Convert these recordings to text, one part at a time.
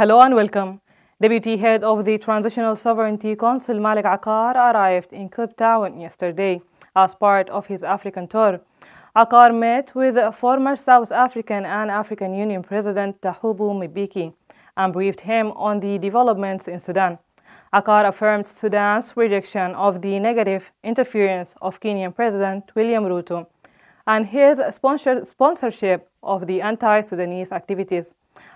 Hello and welcome. Deputy Head of the Transitional Sovereignty Council Malik Aqar arrived in Cape Town yesterday as part of his African tour. Aqar met with former South African and African Union President Thabo Mbeki and briefed him on the developments in Sudan. Aqar affirmed Sudan's rejection of the negative interference of Kenyan President William Ruto and his sponsorship of the anti-Sudanese activities.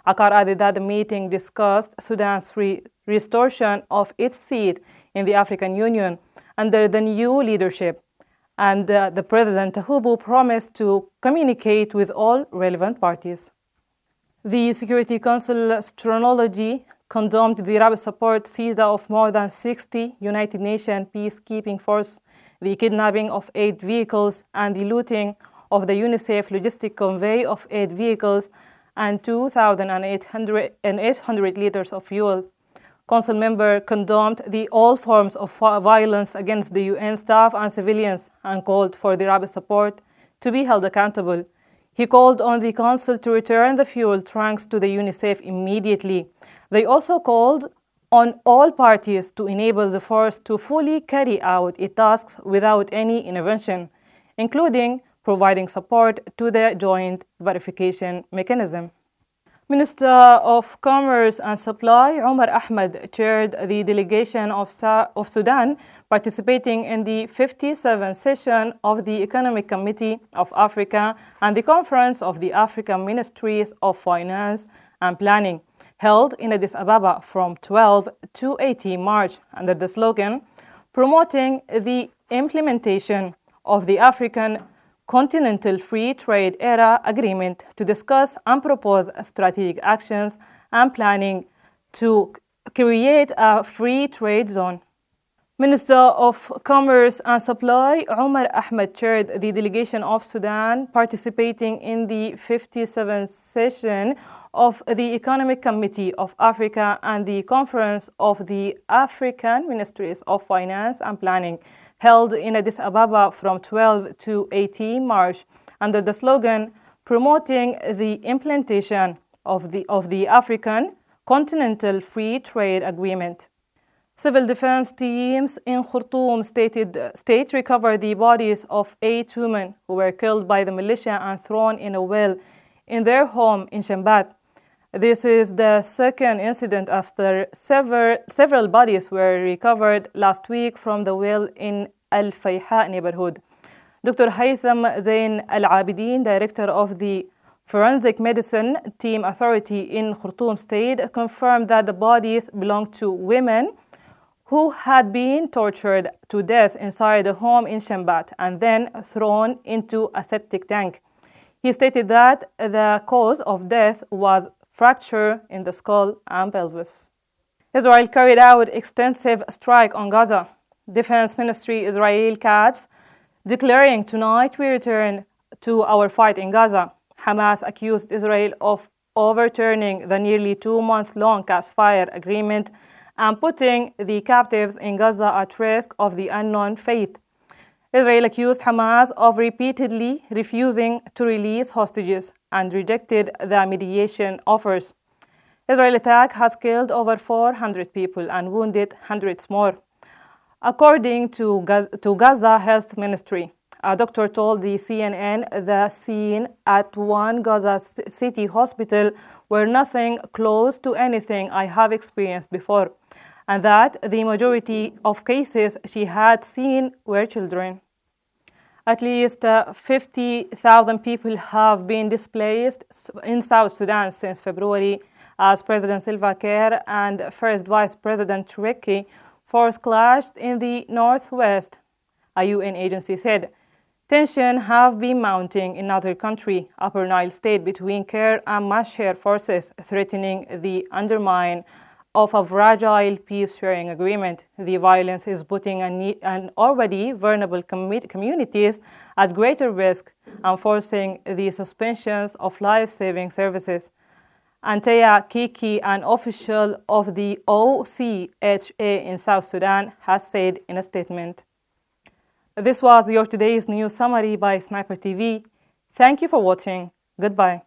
Aqar added that the meeting discussed Sudan's restoration of its seat in the African Union under the new leadership, and the President Thabo promised to communicate with all relevant parties. The Security Council's chronology condemned the rapid support seizure of more than 60 United Nations peacekeeping force, the kidnapping of 8 vehicles, and the looting of the UNICEF logistic convoy of 8 vehicles and 2,800 liters of fuel. Council member condemned all forms of violence against the UN staff and civilians and called for the rapid support to be held accountable. He called on the Council to return the fuel tanks to the UNICEF immediately. They also called on all parties to enable the force to fully carry out its tasks without any intervention, including providing support to the joint verification mechanism. Minister of Commerce and Supply Omar Ahmed chaired the delegation of Sudan participating in the 57th session of the Economic Committee of Africa and the Conference of the African Ministries of Finance and Planning, held in Addis Ababa from 12 to 18 March under the slogan promoting the implementation of the African Continental Free Trade Area Agreement to discuss and propose strategic actions and planning to create a free trade zone. Minister of Commerce and Supply Omar Ahmed chaired the delegation of Sudan participating in the 57th session of the Economic Committee of Africa and the Conference of the African Ministries of Finance and Planning, held in Addis Ababa from 12 to 18 March under the slogan promoting the implementation of the African Continental Free Trade Agreement. Civil defense teams in Khartoum state recovered the bodies of 8 women who were killed by the militia and thrown in a well in their home in Shambat. This is the second incident after several bodies were recovered last week from the well in Al Fayha neighborhood. Dr. Haytham Zain Al Abidin, director of the Forensic Medicine Team Authority in Khartoum State, confirmed that the bodies belonged to women who had been tortured to death inside a home in Shambat and then thrown into a septic tank. He stated that the cause of death was fracture in the skull and pelvis. Israel carried out extensive strike on Gaza. Defense Ministry Israel Katz declaring tonight we return to our fight in Gaza. Hamas accused Israel of overturning the nearly 2-month-long ceasefire agreement and putting the captives in Gaza at risk of the unknown fate. Israel accused Hamas of repeatedly refusing to release hostages and rejected the mediation offers. Israel attack has killed over 400 people and wounded hundreds more. According to Gaza Health Ministry, a doctor told the CNN the scene at one Gaza City hospital were nothing close to anything I have experienced before, and that the majority of cases she had seen were children. At least 50,000 people have been displaced in South Sudan since February as President Salva Kiir and First Vice President Riek Machar clashed in the northwest, a UN agency said. Tensions have been mounting in another country, Upper Nile State, between Kiir and Machar forces, threatening the undermine of a fragile peace-sharing agreement. The violence is putting an already vulnerable communities at greater risk and forcing the suspensions of life-saving services. Antea Kiki, an official of the OCHA in South Sudan, has said in a statement. This was your today's news summary by Sniper TV. Thank you for watching. Goodbye.